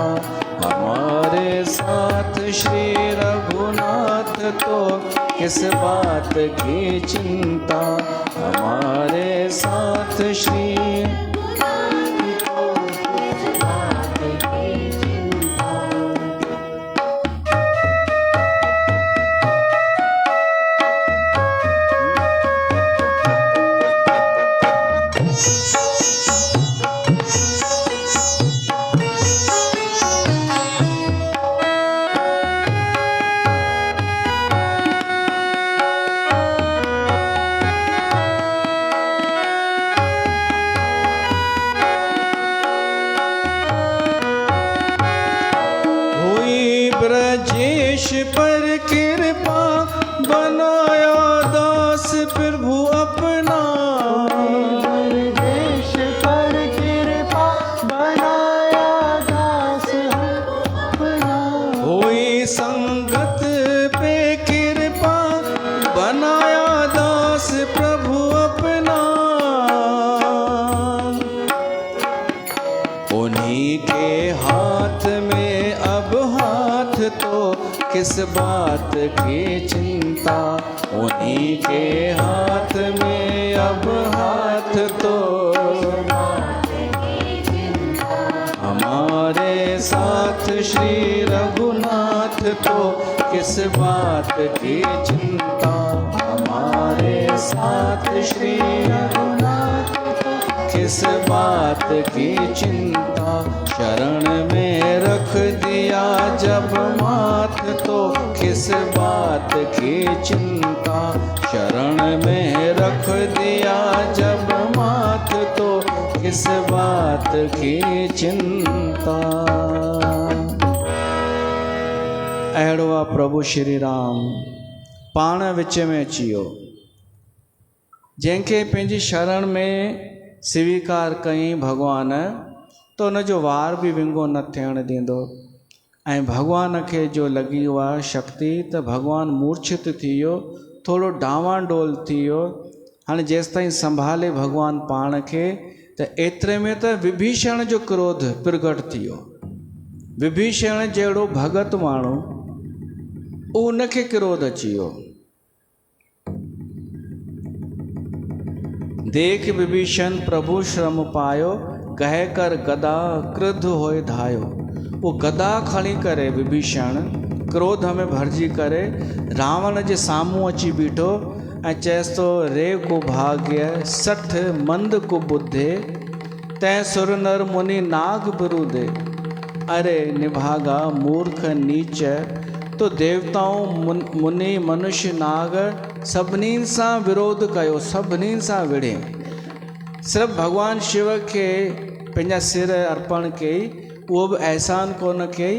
हमारे साथ श्री रघुनाथ तो किस बात की चिंता। हमारे साथ श्री ब्रजेश पर कृपा बनाया दास प्रभु अपना। ब्रजेश पर कृपा बनाया दास अपना। हुई संगत पे कृपा बनाया दास प्रभु अपना। उन्हीं के हाथ में अब हाथ तो किस बात की चिंता। उन्हीं के हाथ में अब हाथ तो हमारे साथ श्री रघुनाथ तो किस बात की चिंता। हमारे साथ श्री रघुनाथ किस बात की चिंता। शरण में रख दिया जब माथ तो किस बात की चिंता। शरण में रख दिया जब माथ तो किस बात की चिंता। अहिड़ो आहे प्रभु श्री राम पाण विच में अची वियो। जंहिंखे पंहिंजी शरण में स्वीकार कई भगवान तो उनजो वार बि विंगो न थियण ॾींदो। ऐं भगवान खे जो लॻी वियो आहे शक्ति त भगवान मूर्छित थी वियो, थोरो डावांडोल थी वियो। हाणे जेसिताईं संभाले भगवान पाण खे त एतिरे में त विभीषण जो क्रोध प्रगट थी वियो। विभीषण जहिड़ो भगत माण्हू उनखे क्रोध अची वियो। देख विभीषण प्रभु श्रम पायो कह कर गदा क्रुद्ध होए धायो। वो गदा खणी करे विभीषण क्रोध में भरजी करे रावण जे साम्हूं अची बीठो ऐं चएसि थो रे को भाग्य सठ मंद को बुद्धे तै सुर नर मुनि नाग बिरुदे। अरे निभागा मूर्ख नीच तो देवताओं मुनि मनुष्य नाग सभिनी सां विरोध कयो, सभिनी सां विढ़े। सिर्फ़ु भगवान शिव के पंहिंजा सिर अर्पण कई, उहो बि अहसान कोन कई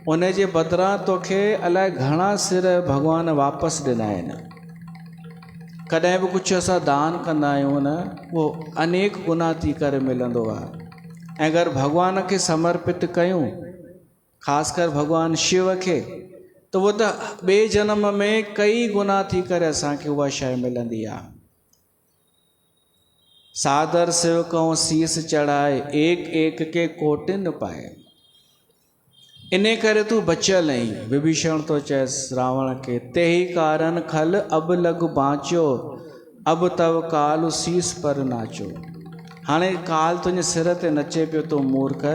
उन जे बदिरां तोखे अलाए घणा सिर भॻवान वापसि ॾिना आहिनि। कॾहिं बि कुझु असां दान कंदा आहियूं न, उहो अनेक गुना थी करे मिलंदो आहे। ऐं अगरि भॻवान खे समर्पित कयूं, ख़ासि कर भॻवान शिव खे, त उहो त ॿिए जनम में कई गुना थी करे असांखे उहा शइ मिलंदी आहे। सादर सेवकों शीस चढ़ाए, एक एक के कोटिन पाए। इन करे तूं बचियल आहीं। विभीषण तो चएसि रावण खे, ते ही कारण खल अब लॻ बांचो, अब तव काल शीस पर नाचो। हाणे काल तुंहिंजे सिर ते नचे पियो, तूं मूर्ख,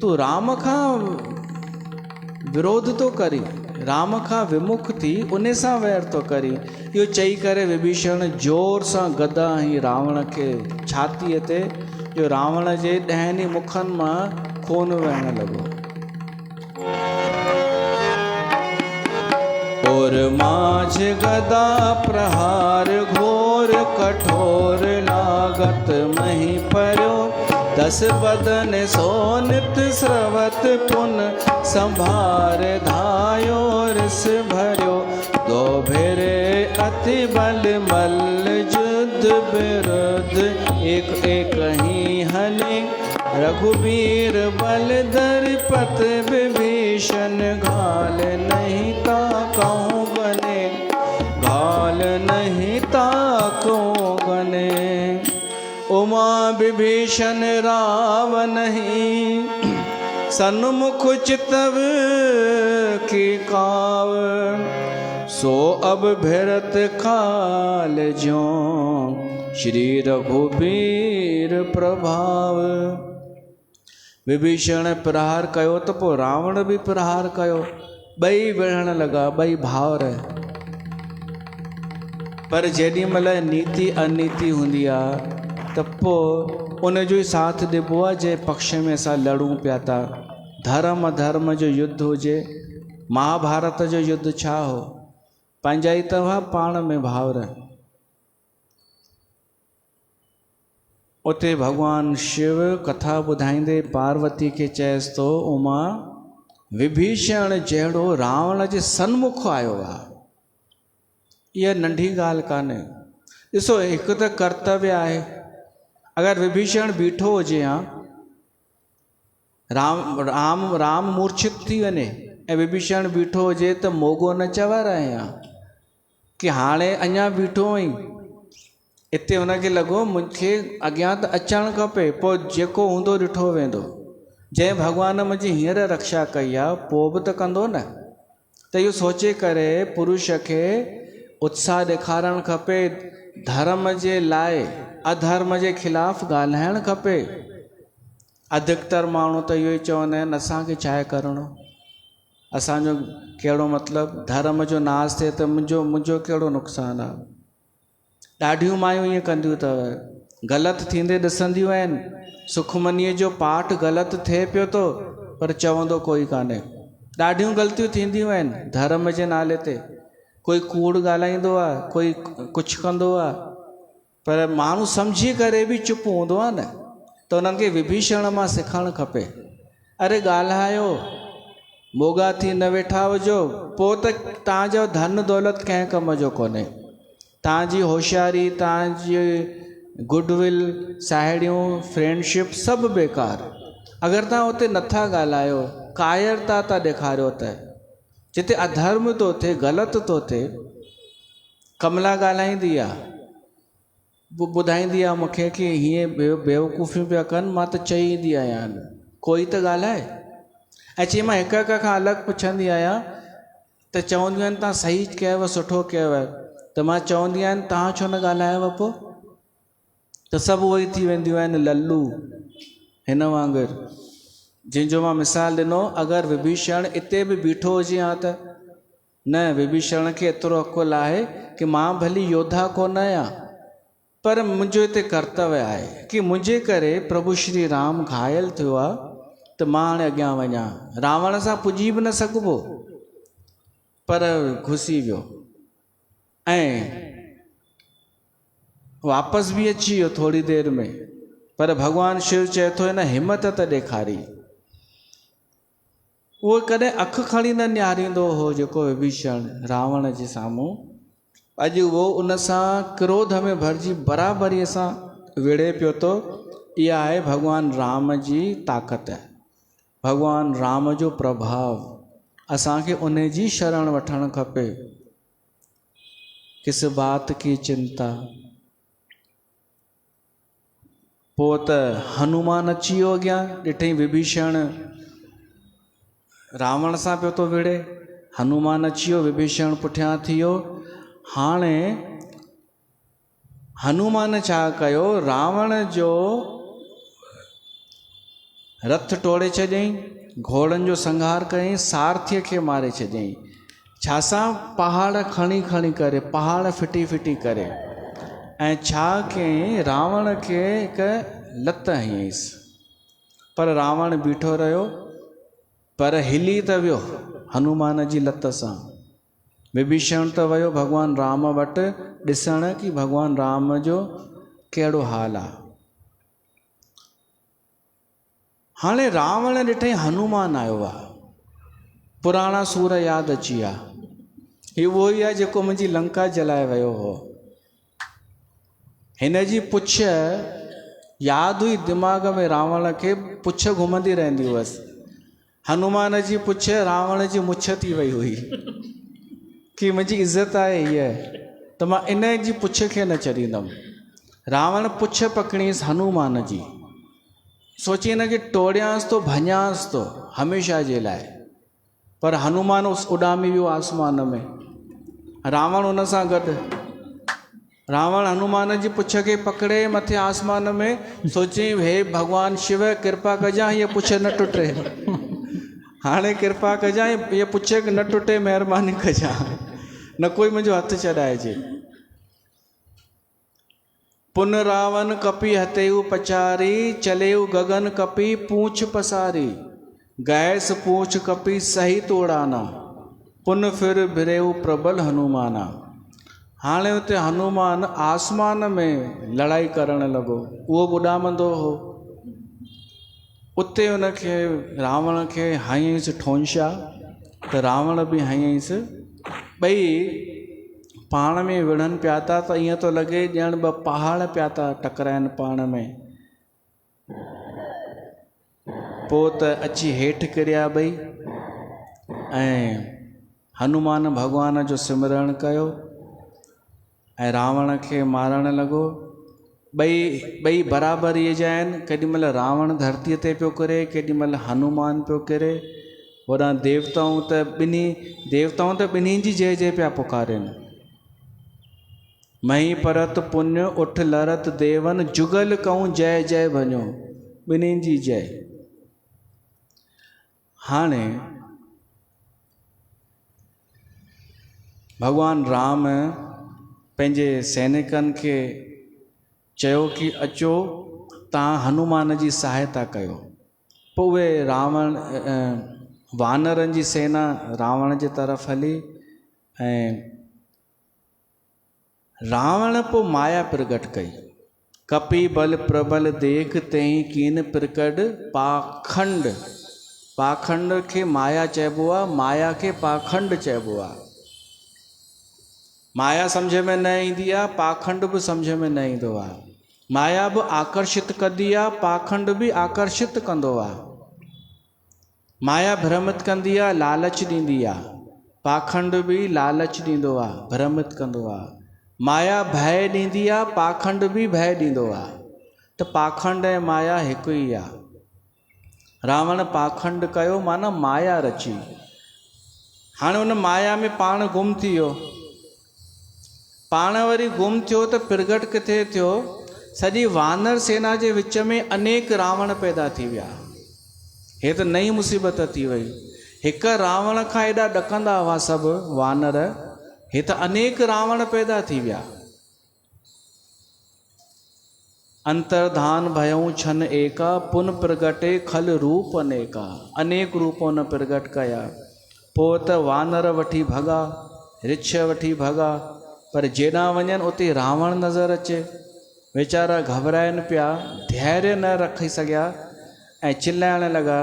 तूं राम खां विरोध तो करी, राम खां विमुख थी उन सां वैर तो करी। इहो चई करे विभीषण जोर सां गदा हई रावण खे छातीअ ते, जो रावण जे 10 मुखनि मां खून वहण लॻो। और माझ गदा प्रहार घोर कठोर लागत मही पर्यो, 10 बदन सोनित स्रवत पुन संभार धायो रिस भर्यो। दो भेरे अति बल मल्ल युद्ध विरुद्ध, एक एक ही हनि रघुवीर बल दरपत विभीषण। घाल नहीं ताकऊं गने, घाल नहीं ताकऊं गने। उमा विभीषण रावण ही, सन्मुख चितव की काव। सो अब भरत खाल ज्यों, श्री रघुवीर प्रभाव। विभीषण प्रहार कयो त पोइ रावण बि प्रहार कयो। ॿई विढ़ण लॻा, ॿई भाउर। पर जेॾी महिल नीति अनीति हूंदी आहे त पोइ उनजो ई साथ ॾिबो आहे, जे पक्ष में असां लड़ूं पिया था। धर्म अधर्म जो युद्ध हुजे, महाभारत जो युद्ध छा हो, पंहिंजा ई तव्हां पाण में भाउर। उते भगवान शिव कथा ॿुधाईंदे पार्वती खे चएसि थो, उमा विभीषण जहिड़ो रावण जे सन्मुख आयो आहे, इहा नंढी ॻाल्हि कान्हे। ॾिसो, हिकु त कर्तव्य आहे। अगरि विभीषण बीठो हुजे हा, राम मूर्छित थी वञे ऐं विभीषण बीठो हुजे त मोगो न चवाराए हा कि हाणे अञा बीठो हुई। हिते हुनखे लॻो मूंखे अॻियां त अचणु खपे, पोइ जेको हूंदो ॾिठो वेंदो। जंहिं भॻवान मुंहिंजी हींअर रक्षा कई आहे, पोइ बि त कंदो न। त इहो सोचे करे पुरुष खे उत्साह ॾेखारणु खपे, धर्म जे लाइ अधर्म जे ख़िलाफ़ु ॻाल्हाइणु खपे। अधिकतर माण्हू त इहो ई चवंदा आहिनि, असांखे छा आहे करिणो, असांजो कहिड़ो मतिलबु, धर्म जो नाश थिए त मुंहिंजो कहिड़ो नुक़सानु आहे। ॾाढियूं मायूं ईअं कंदियूं अथव, ग़लति थींदे ॾिसंदियूं आहिनि। सुखमनीअ जो पाठ ग़लति थिए पियो थो, पर चवंदो कोई कान्हे। ॾाढियूं ग़लतियूं थींदियूं आहिनि धर्म जे नाले ते। कोई कूड़ ॻाल्हाईंदो आहे, कोई कुझु कंदो आहे, पर माण्हू सम्झी करे बि चुप हूंदो आहे न। त उन्हनि खे विभीषण मां सिखणु खपे। अरे ॻाल्हायो, मोगा थी न वेठा हुजो, पोइ त तव्हांजो धन दौलत कंहिं कम जो कोन्हे। तव्हांजी होशियारी, तव्हांजी गुडविल, साहेड़ियूं, फ्रेंडशिप सभु बेकार। अगरि तव्हां उते नथा ॻाल्हायो, कायरता था ॾेखारियो, त जिते अधर्म थो थिए, ग़लति थो थिए। कमला ॻाल्हाईंदी आहे, ॿुधाईंदी आहे मूंखे कि हीअं बेवकूफ़ियूं पिया कनि, मां त चई ईंदी आहियां कोई त ॻाल्हाए। ऐं चई मां हिक खां अलॻि पुछंदी आहियां त चवंदियूं आहिनि तव्हां सही कयव, सुठो कयव, त मां चवंदी आहियां तव्हां छो न ॻाल्हायव, पोइ त सभु उहे ई थी वेंदियूं आहिनि लल्लू हिन वांगुरु, जंहिंजो मां मिसाल ॾिनो। अगरि विभीषण इते बि बीठो हुजे हा त न, विभीषण खे एतिरो अकुल आहे कि मां भली योद्धा कोन आहियां, पर मुंहिंजो हिते कर्तव्य आहे कि मुंहिंजे करे प्रभु श्री राम घायल थियो आहे, त मां हाणे अॻियां वञा। रावण सां पुॼी बि न सघिबो, पर घुसी वियो ऐं वापसि बि अची वियो थोरी देरि में। पर भॻवानु शिव चए थो हिन हिमत त ॾेखारी। उहो कॾहिं अखि खणी न निहारींदो हो जेको विभीषण रावण जे साम्हूं। अॼु उहो उन सां क्रोध में भरिजी बराबरीअ सां विड़े पियो थो। इहा आहे भॻवान राम जी ताक़त, भॻवान राम जो प्रभाव। असांखे उन जी शरण वठणु खपे। किस बात की चिंता। पोइ त हनुमान अची वियो अॻियां, ॾिठई विभीषण रावण सां पियो थो विड़े। हनुमान अची वियो, विभीषण पुठियां थी वियो। हाणे हनुमान छा कयो, रावण जो रथ टोड़े छॾियईं, घोड़नि जो संहार कयईं, सारथीअ खे मारे छॾियईं। छा सां? पहाड़ खणी खणी करे, पहाड़ फिटी फिटी करे। ऐं छा कयईं, रावण खे हिकु लत हयईंसि। पर रावण बीठो रहियो, पर हिली त वियो हनुमान जी लत सां। विभीषण त वियो भॻवान राम वटि ॾिसण कि भॻवान राम जो कहिड़ो हाल आहे। हाणे रावण ॾिठई हनुमान आयो आहे, पुराणा सूर यादि अची विया। हीउ उहो ई आहे जेको मुंहिंजी लंका जलाए वियो हो। हिन जी पुछ यादि हुई दिमाग़ में, रावण खे पुछ घुमंदी रहंदी हुअसि। हनुमान जी पुछ रावण जी मुछ थी वई हुई कि मुंहिंजी इज़त आहे हीअ, त मां इन जी पुछ खे न छॾींदुमि। रावण पुछ पकड़ींसि हनुमान जी, सोची हिन खे टोड़ियांसि तो, भञांसि तो हमेशह जे लाइ। पर हनुमान उॾामी वियो आसमान में, रावण उन सां गॾु। रावण हनुमान जी पुछ खे पकड़े मथे आसमान में, सोची हे भॻवान शिव कृपा कजां हीअ पुछ न टुटे। हाणे कृपा कजां हीअ पुछ न टुटे, महिरबानी कजां, न कोई मुंहिंजो हथु छॾाइजे। पुन रावण कपी हथेऊ पचारी, चलेऊ गगन कपी पूछ पसारी। गैस पूछ कपी सही तोड़ाना, पुन फिर भिरेऊ प्रबल हनुमाना। हाणे उते हनुमान आसमान में लड़ाई करणु लॻो, उहो बि उॾामंदो हो। उते उनखे रावण खे हयईंसि ठोंशा, त रावण बि हयईंसि। ॿई पाण में विढ़नि पिया था, त ईअं थो लॻे ॼण ॿ पहाड़ पिया था टकराइनि पाण में। पोइ त अची हेठि किरिया ॿई, ऐं हनुमान भॻवान जो सिमरण कयो ऐं रावण खे मारणु लॻो। ॿई बराबरीअ जा आहिनि। केॾीमहिल रावण धरतीअ ते पियो किरे, केॾीमहिल हनुमान पियो किरे। वॾा देवताऊं त ॿिन्ही जी जय जय पिया पुकारनि। मही परत पुण्य उठ लरत देवन, जुगल कहूं जय जय भञो, ॿिन्हिनि जी जय। हाणे भॻवान राम पंहिंजे सैनिकनि खे चयो कि अचो तव्हां हनुमान जी सहायता कयो। पोइ उहे वानरनि जी सेना रावण जे तरफ़ हली, ऐं रावण पोइ माया प्रगट कई। कपी बल प्रबल देख तई कीन प्रकट पाखंड। पाखंड खे माया चइबो आहे, माया खे पाखंड चइबो आहे। माया सम्झ में न ईंदी आहे, पाखंड बि सम्झ में न ईंदो आहे। माया बि आकर्षित कंदी आहे, पाखंड बि आकर्षित कंदो आहे। माया भ्रमित कंदी आहे, लालच ॾींदी आहे। पाखंड बि लालच ॾींदो आहे, भ्रमित कंदो आहे। माया भय ॾींदी आहे, पाखंड बि भय ॾींदो आहे। त पाखंड ऐं माया हिकु ई आहे। रावण पाखंड कयो, माना माया रची। हाणे उन माया में पाण गुम थी वियो। पाण वरी गुम थियो त प्रगट किथे थियो? सॼी वानर सेना जे विच में अनेक रावण पैदा थी विया। हे त नई मुसीबत थी वई। हिकु रावण खां एॾा ॾकंदा हुआ सभु वानर, हे त अनेक रावण पैदा थी विया। अंतर्धान भयऊं छन एका, पुन प्रगटे खल रूप अनेका। अनेक रूप उन प्रगट कया। पोइ त वानर वठी भॻा, रिछ वठी भॻा, पर जेॾां वञनि उते रावण नज़र अचे। वीचारा घबराइनि पिया, धैर्य न रखी सघिया ऐं चिल्लाइण लॻा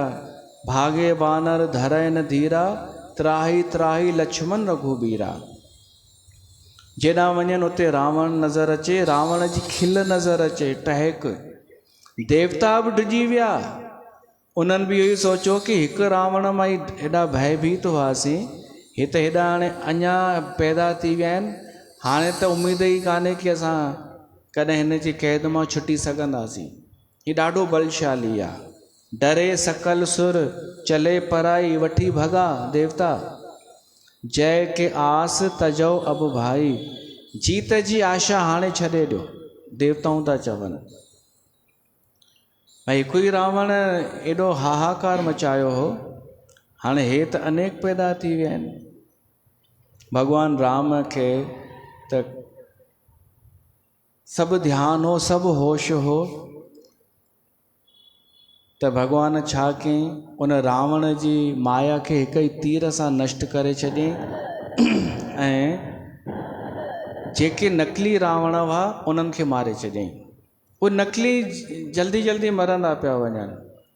भागे वानर धरय न धीरा, त्राही त्राही लक्ष्मण रघुबीरा। जेॾा वञनि उते रावण नज़र अचे, रावण जी खिल नज़र अचे, टहक। देवता बि डिॼी विया, उन्हनि बि इहो ई सोचियो कि हिकु रावण मां ई हेॾा भयभीत हुआसीं, हे त हेॾा हाणे अञा पैदा थी विया आहिनि, हाणे त उमेद ई कान्हे कि असां कॾहिं हिन जी क़ैद मां छुटी सघंदासीं। हीउ ॾाढो बलशाली आहे। डरे सकल सुर, चले पराई वठी भॻा देवता, जय के आस तजो अब भाई। जीत जी आशा हाणे छॾे ॾियो, देवताऊं था चवनि। भाई हिकु ई रावण एॾो हाहाकार मचायो हो, हाणे हे त अनेक पैदा थी विया आहिनि। भॻवान राम खे त सभु ध्यानु हो, सभु होश हो, त भॻवान छा कयईं, उन रावण जी माया खे हिकु ई तीर सां नष्ट करे छॾियईं ऐं जेके नकली रावण हुआ उन्हनि खे मारे छॾियईं। उहे नकली जल्दी जल्दी मरंदा पिया वञनि,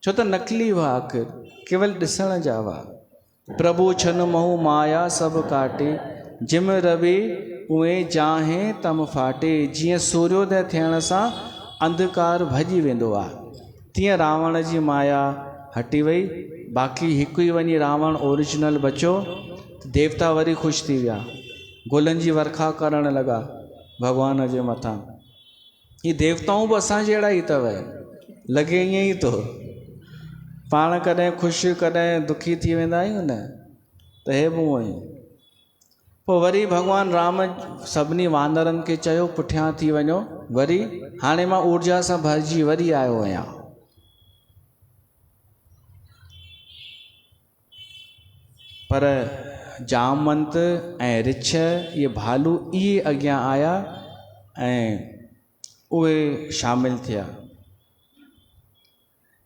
छो त नकली हुआ, आख़िर केवल ॾिसण जा हुआ। प्रभु छन महू माया सभु काटे, जिम रवि उहे जाहे तम फाटे। जीअं सूर्योदय थियण सां अंधकार भॼी वेंदो आहे, तीअं रावण जी माया हटी वई। बाक़ी हिकु ई वञी रावण ओरिजिनल बचो। देवता वरी ख़ुशि थी विया, गुलनि जी वर्खा करण लॻा भॻवान जे मथां। ही देवताऊं बि असां जहिड़ा ई अथव, लॻे ईअं ई थो। पाण कॾहिं ख़ुशि कॾहिं दुखी थी वेंदा आहियूं न, त हे बि हूअं ई। पोइ वरी भॻवान राम सभिनी वानरनि खे चयो पुठियां थी वञो, वरी हाणे मां ऊर्जा सां भरिजी वरी आयो आहियां। पर जामवंत ऐं रिछ इहे भालू इहे अॻियां आया ऐं उहे शामिल थिया।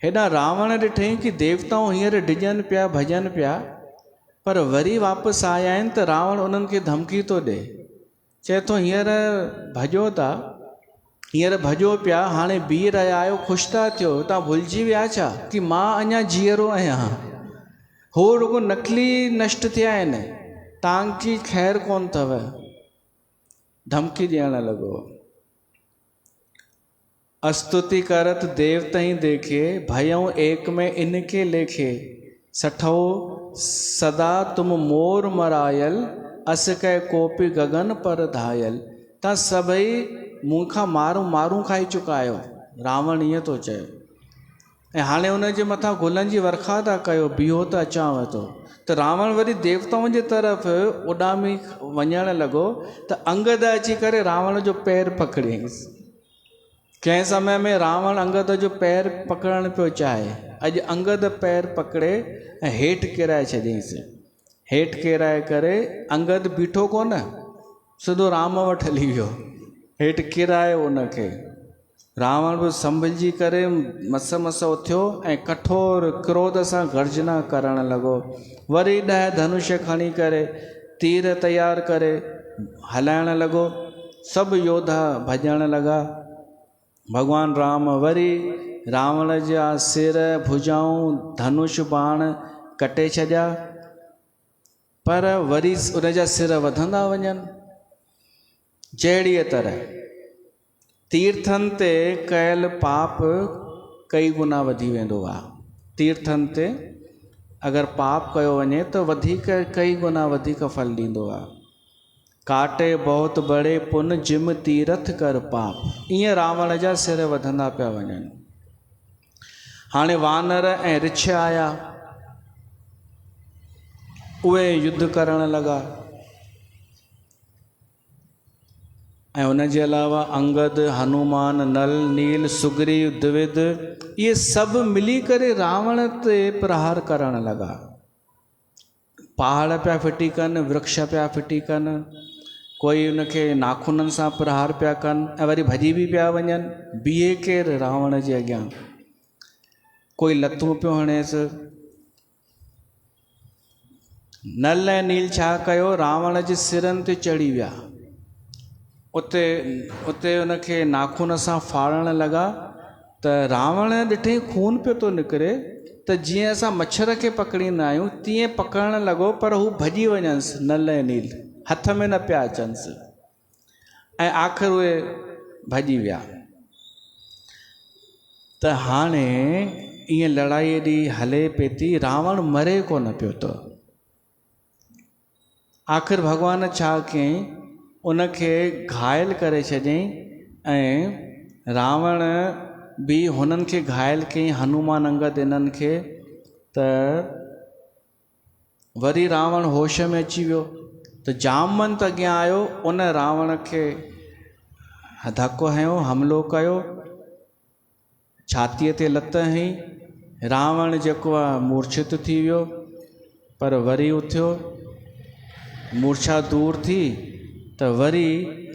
हेॾा रावण ॾिठई कि देवताऊं हींअर डिॼनि पिया, भॼनि पिया, पर वरी वापसि आया आहिनि त रावण उन्हनि खे धमकी थो ॾे। चए थो हींअर भॼो था, हींअर भॼो पिया, हाणे बीह रहिया आहियो, ख़ुशि था थियो, तव्हां भुलिजी विया छा कि मां अञा जीअरो आहियां। हो रुगो नकली नष्ट थिया आहिनि, तव्हांजी ख़ैर कोन अथव। धमकी ॾियण लॻो। अस्तुति करत देव तहीं देखे, भयऊं एक में इनके लेखे। सठो सदा तुम मोर मरायल, अस कै कोपी गगन पर धायल। तव्हां सभई मूंखां मारूं खाई चुका आहियो, रावण ईअं थो चए। ऐं हाणे हुनजे मथां गुलनि जी वर्खा था कयो, बीहो त अचांव थो। त रावण वरी देवताउनि जे तरफ़ उॾामी वञण लॻो त अंगद अची करे रावण जो पैर पकड़ियईंसि। कंहिं समय में रावण अंगद जो पैर पकड़णु पियो चाहे, अॼु अंगद पैर पकड़े ऐं हेठि किराए छॾियईंसि। हेठि किराए करे अंगद बीठो कोन, सिधो राम वटि हली वियो, हेठि किराए उनखे। रावण बि संभलिजी करे मस उथियो ऐं कठोर क्रोध सां गर्जना करणु लॻो। वरी 10 धनुष खणी करे तीर तैयार करे हलाइण लॻो। सभु योद्धा भॼण लॻा। भॻवान राम वरी रावण जा सिर, भुजाऊं, धनुष बाण कटे छॾिया, पर वरी उनजा सिर वधंदा वञनि। जहिड़ीअ तरह तीर्थनि ते कयल पाप कई गुना वधी वेंदो आहे। तीर्थनि ते अगरि पाप कयो वञे त वधीक कई गुना वधीक फल ॾींदो आहे। काटे बहुत बड़े पुन जिम तीरथ कर पाप। ईअं रावण जा सिर वधंदा पिया वञनि। हाणे वानर ऐं रिछ आया, उहे युद्ध करण लॻा। ऐं उनजे अलावा अंगद, हनुमान, नल, नील, सुग्रीव, द्विविद इहे सभु मिली करे रावण ते प्रहार करण लॻा। पहाड़ पिया फिटी कनि, वृक्ष पिया फिटी कनि, कोई उनखे नाखूननि सां प्रहार पिया कनि ऐं वरी भॼी बि पिया वञनि। बीहे केरु रावण जे अॻियां, कोई लतूं पियो हणेसि। नल ऐं नील छा कयो, रावण जे सिरनि ते चढ़ी विया, उते उनखे नाखून सां फाड़ण लॻा। त रावण ॾिठई खून पियो थो निकिरे, त त जीअं असां मच्छर खे पकड़ींदा आहियूं तीअं पकड़णु लॻो, पर हू भॼी वञनिसि नल ऐं नील, हथ में न पिया अचनिसि ऐं आख़िर उहे भॼी विया। त हाणे ईअं लड़ाई एॾी हले पई थी, रावण मरे कोन पियो त आख़िर भॻवान छा कयईं, उनखे घायल करे छॾियईं ऐं रावण बि हुननि खे घायल कयईं, हनुमान अंगद इन्हनि खे। त वरी रावण होश में अची वियो त जामवंत अॻियां आयो, उन रावण खे धकु हयो, हमिलो कयो, छातीअ ते लत हईं। रावण जेको आहे मूर्छित थी वियो, पर वरी उथियो, मूर्छा दूर थी त वरी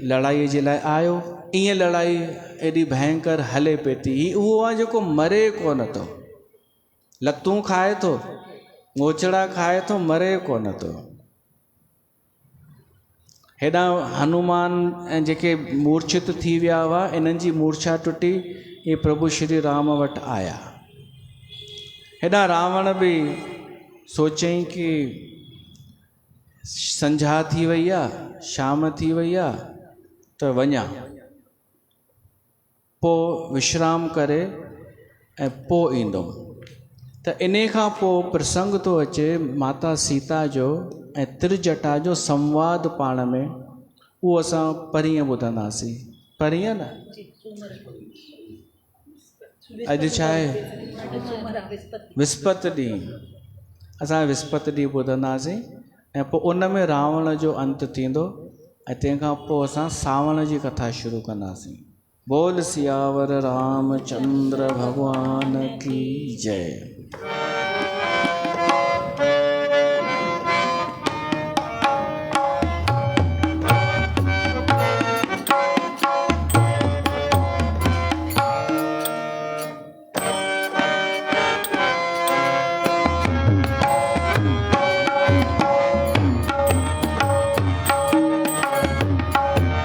लड़ाईअ जे लाइ आयो। ईअं लड़ाई एॾी भयंकर हले पई थी। ही उहो आहे जेको मरे कोन थो, लतूं खाए थो, मोचड़ा खाए थो, मरे कोन थो। हेॾा हनुमान ऐं जेके मूर्छित थी विया हुआ, इन्हनि जी मूर्छा टुटी, ये प्रभु श्री राम वटि आया। हेॾा रावण बि सोचई कि संझा थी वई आहे, शाम थी वई आहे, त वञा, पोइ विश्राम करे ऐं पोइ ईंदुमि। त इन खां पोइ प्रसंग थो अचे माता सीता जो ऐं त्रिजटा जो संवाद पाण में, उहो असां परीहं ॿुधंदासीं। परीहं न, अॼु छा आहे, विस्पति ॾींहुं, असां विस्पति ॾींहुं ॿुधंदासीं ऐं पोइ उन में रावण जो अंत थींदो ऐं तंहिंखां पोइ असां सावण जी कथा शुरू कंदासीं। बोल सियावर रामचंद्र भगवान की जय।